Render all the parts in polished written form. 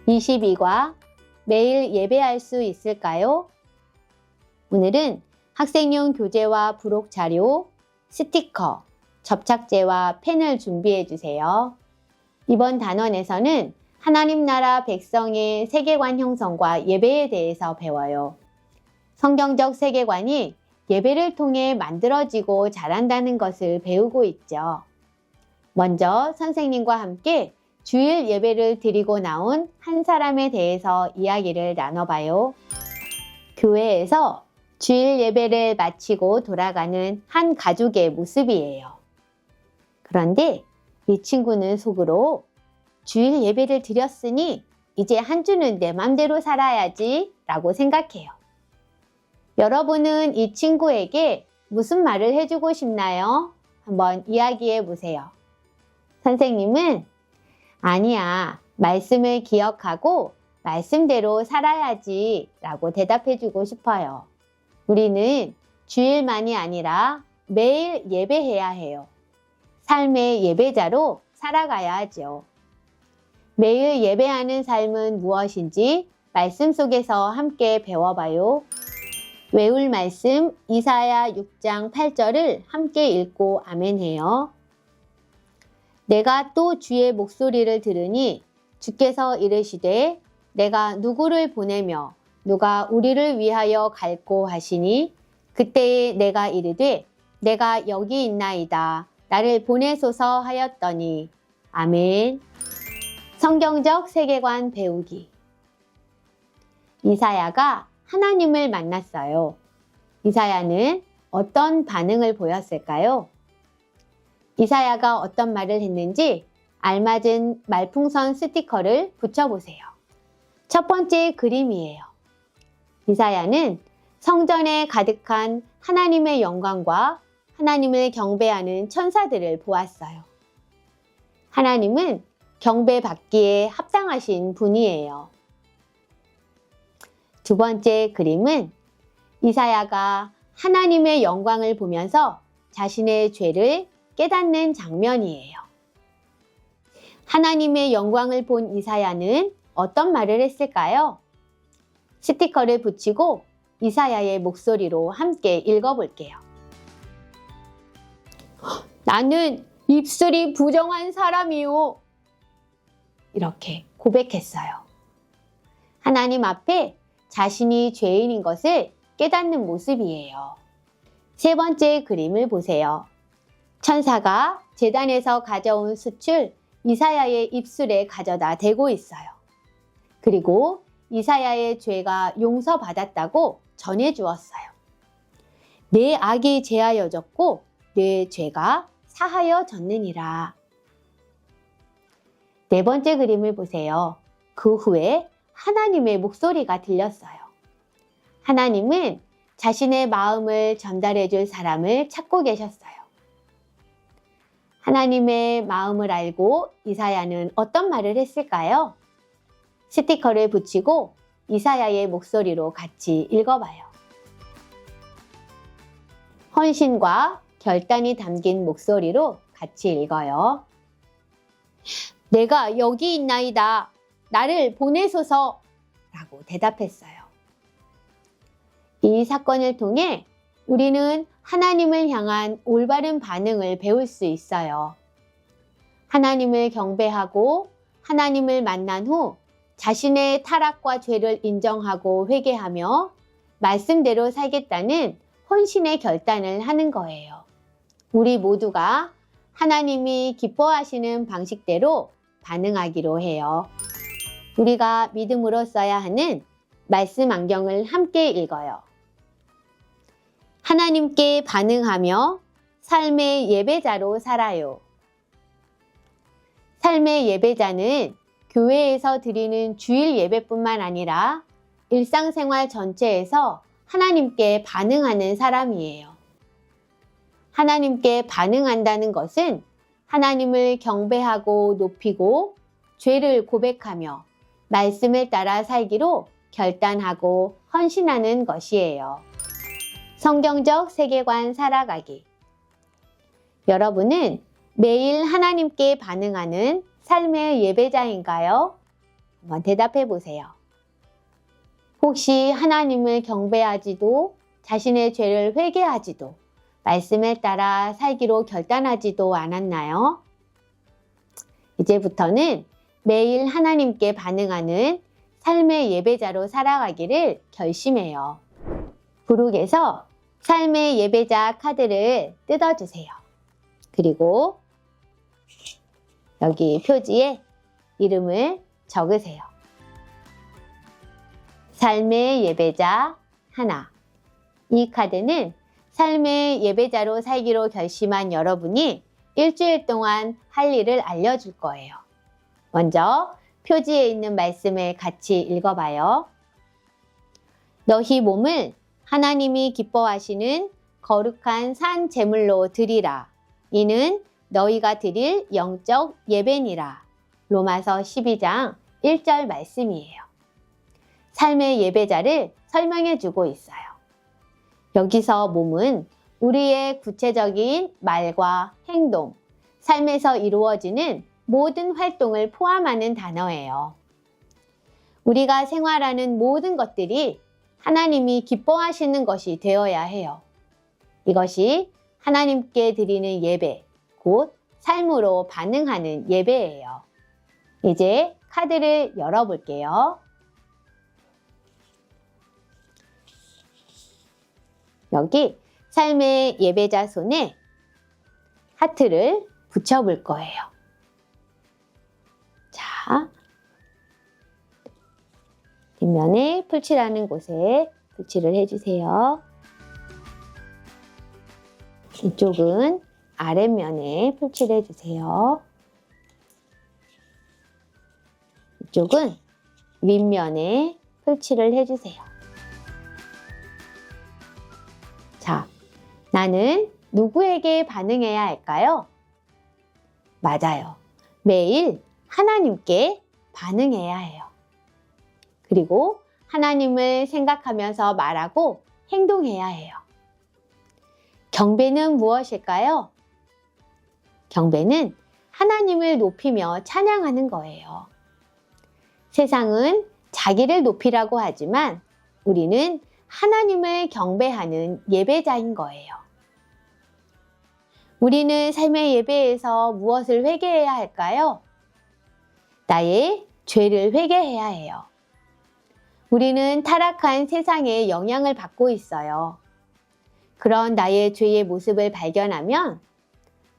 22과 매일 예배할 수 있을까요? 오늘은 학생용 교재와 부록 자료, 스티커, 접착제와 펜을 준비해 주세요. 이번 단원에서는 하나님 나라 백성의 세계관 형성과 예배에 대해서 배워요. 성경적 세계관이 예배를 통해 만들어지고 자란다는 것을 배우고 있죠. 먼저 선생님과 함께 주일 예배를 드리고 나온 한 사람에 대해서 이야기를 나눠봐요. 교회에서 주일 예배를 마치고 돌아가는 한 가족의 모습이에요. 그런데 이 친구는 속으로 주일 예배를 드렸으니 이제 한 주는 내 맘대로 살아야지 라고 생각해요. 여러분은 이 친구에게 무슨 말을 해주고 싶나요? 한번 이야기해 보세요. 선생님은 아니야, 말씀을 기억하고 말씀대로 살아야지 라고 대답해 주고 싶어요. 우리는 주일만이 아니라 매일 예배해야 해요. 삶의 예배자로 살아가야 하죠. 매일 예배하는 삶은 무엇인지 말씀 속에서 함께 배워봐요. 외울 말씀 이사야 6장 8절을 함께 읽고 아멘해요. 내가 또 주의 목소리를 들으니 주께서 이르시되 내가 누구를 보내며 누가 우리를 위하여 갈꼬 하시니 그때에 내가 이르되 내가 여기 있나이다 나를 보내소서 하였더니 아멘. 성경적 세계관 배우기. 이사야가 하나님을 만났어요. 이사야는 어떤 반응을 보였을까요? 이사야가 어떤 말을 했는지 알맞은 말풍선 스티커를 붙여보세요. 첫 번째 그림이에요. 이사야는 성전에 가득한 하나님의 영광과 하나님을 경배하는 천사들을 보았어요. 하나님은 경배받기에 합당하신 분이에요. 두 번째 그림은 이사야가 하나님의 영광을 보면서 자신의 죄를 깨닫는 장면이에요. 하나님의 영광을 본 이사야는 어떤 말을 했을까요? 스티커를 붙이고 이사야의 목소리로 함께 읽어볼게요. 나는 입술이 부정한 사람이요. 이렇게 고백했어요. 하나님 앞에 자신이 죄인인 것을 깨닫는 모습이에요. 세 번째 그림을 보세요. 천사가 제단에서 가져온 숯을 이사야의 입술에 가져다 대고 있어요. 그리고 이사야의 죄가 용서받았다고 전해주었어요. 내 악이 제하여졌고 내 죄가 사하여졌느니라. 네 번째 그림을 보세요. 그 후에 하나님의 목소리가 들렸어요. 하나님은 자신의 마음을 전달해 줄 사람을 찾고 계셨어요. 하나님의 마음을 알고 이사야는 어떤 말을 했을까요? 스티커를 붙이고 이사야의 목소리로 같이 읽어봐요. 헌신과 결단이 담긴 목소리로 같이 읽어요. 내가 여기 있나이다. 나를 보내소서 라고 대답했어요. 이 사건을 통해 우리는 하나님을 향한 올바른 반응을 배울 수 있어요. 하나님을 경배하고 하나님을 만난 후 자신의 타락과 죄를 인정하고 회개하며 말씀대로 살겠다는 헌신의 결단을 하는 거예요. 우리 모두가 하나님이 기뻐하시는 방식대로 반응하기로 해요. 우리가 믿음으로 써야 하는 말씀 안경을 함께 읽어요. 하나님께 반응하며 삶의 예배자로 살아요. 삶의 예배자는 교회에서 드리는 주일 예배뿐만 아니라 일상생활 전체에서 하나님께 반응하는 사람이에요. 하나님께 반응한다는 것은 하나님을 경배하고 높이고 죄를 고백하며 말씀을 따라 살기로 결단하고 헌신하는 것이에요. 성경적 세계관 살아가기. 여러분은 매일 하나님께 반응하는 삶의 예배자인가요? 한번 대답해 보세요. 혹시 하나님을 경배하지도 자신의 죄를 회개하지도 말씀에 따라 살기로 결단하지도 않았나요? 이제부터는 매일 하나님께 반응하는 삶의 예배자로 살아가기를 결심해요. 부록에서 삶의 예배자 카드를 뜯어주세요. 그리고 여기 표지에 이름을 적으세요. 삶의 예배자 하나. 이 카드는 삶의 예배자로 살기로 결심한 여러분이 일주일 동안 할 일을 알려줄 거예요. 먼저 표지에 있는 말씀을 같이 읽어봐요. 너희 몸을 하나님이 기뻐하시는 거룩한 산 제물로 드리라. 이는 너희가 드릴 영적 예배니라. 로마서 12장 1절 말씀이에요. 삶의 예배자를 설명해 주고 있어요. 여기서 몸은 우리의 구체적인 말과 행동, 삶에서 이루어지는 모든 활동을 포함하는 단어예요. 우리가 생활하는 모든 것들이 하나님이 기뻐하시는 것이 되어야 해요. 이것이 하나님께 드리는 예배, 곧 삶으로 반응하는 예배예요. 이제 카드를 열어볼게요. 여기 삶의 예배자 손에 하트를 붙여볼 거예요. 자, 뒷면에 풀칠하는 곳에 붙이를 해주세요. 이쪽은 아랫면에 풀칠해 주세요. 이쪽은 윗면에 풀칠을 해주세요. 자, 나는 누구에게 반응해야 할까요? 맞아요. 매일 하나님께 반응해야 해요. 그리고 하나님을 생각하면서 말하고 행동해야 해요. 경배는 무엇일까요? 경배는 하나님을 높이며 찬양하는 거예요. 세상은 자기를 높이라고 하지만 우리는 하나님을 경배하는 예배자인 거예요. 우리는 삶의 예배에서 무엇을 회개해야 할까요? 나의 죄를 회개해야 해요. 우리는 타락한 세상의 영향을 받고 있어요. 그런 나의 죄의 모습을 발견하면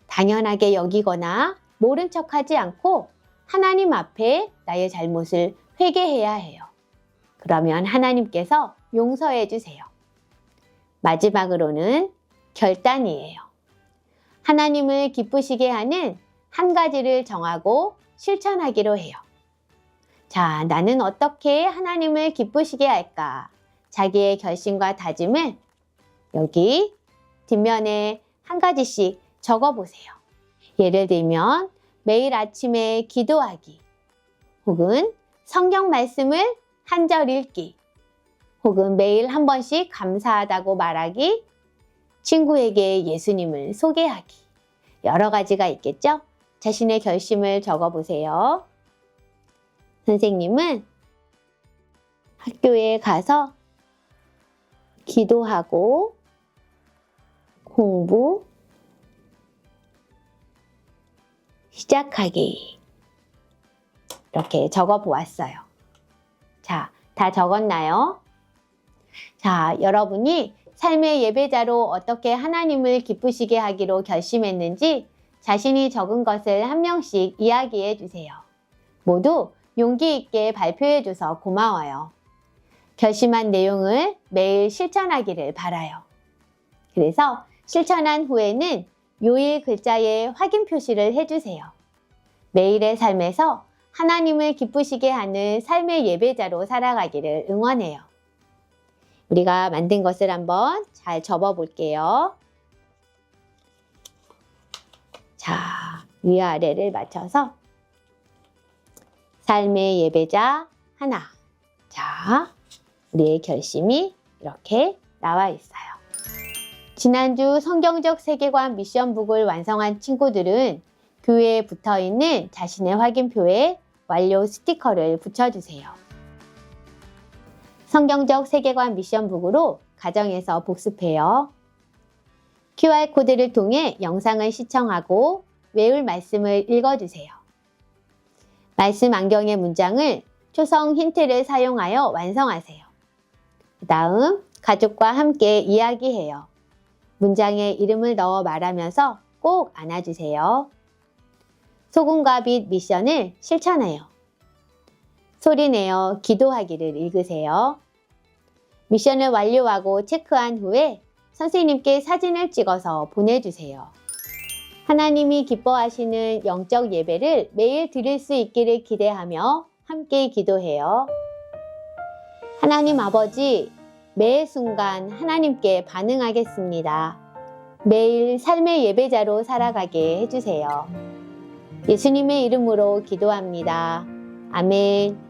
당연하게 여기거나 모른 척하지 않고 하나님 앞에 나의 잘못을 회개해야 해요. 그러면 하나님께서 용서해 주세요. 마지막으로는 결단이에요. 하나님을 기쁘시게 하는 한 가지를 정하고 실천하기로 해요. 자, 나는 어떻게 하나님을 기쁘시게 할까? 자기의 결심과 다짐을 여기 뒷면에 한 가지씩 적어보세요. 예를 들면 매일 아침에 기도하기, 혹은 성경 말씀을 한 절 읽기, 혹은 매일 한 번씩 감사하다고 말하기, 친구에게 예수님을 소개하기. 여러 가지가 있겠죠? 자신의 결심을 적어보세요. 선생님은 학교에 가서 기도하고 공부 시작하기. 이렇게 적어보았어요. 자, 다 적었나요? 자, 여러분이 삶의 예배자로 어떻게 하나님을 기쁘시게 하기로 결심했는지 자신이 적은 것을 한 명씩 이야기해 주세요. 모두 용기 있게 발표해 줘서 고마워요. 결심한 내용을 매일 실천하기를 바라요. 그래서 실천한 후에는 요일 글자에 확인 표시를 해주세요. 매일의 삶에서 하나님을 기쁘시게 하는 삶의 예배자로 살아가기를 응원해요. 우리가 만든 것을 한번 잘 접어볼게요. 자, 위아래를 맞춰서 삶의 예배자 하나. 자, 우리의 결심이 이렇게 나와 있어요. 지난주 성경적 세계관 미션북을 완성한 친구들은 교회에 붙어있는 자신의 확인표에 완료 스티커를 붙여주세요. 성경적 세계관 미션북으로 가정에서 복습해요. QR코드를 통해 영상을 시청하고 외울 말씀을 읽어주세요. 말씀 안경의 문장을 초성 힌트를 사용하여 완성하세요. 그 다음 가족과 함께 이야기해요. 문장에 이름을 넣어 말하면서 꼭 안아주세요. 소금과 빛 미션을 실천해요. 소리내어 기도하기를 읽으세요. 미션을 완료하고 체크한 후에 선생님께 사진을 찍어서 보내주세요. 하나님이 기뻐하시는 영적 예배를 매일 드릴 수 있기를 기대하며 함께 기도해요. 하나님 아버지, 매 순간 하나님께 반응하겠습니다. 매일 삶의 예배자로 살아가게 해주세요. 예수님의 이름으로 기도합니다. 아멘.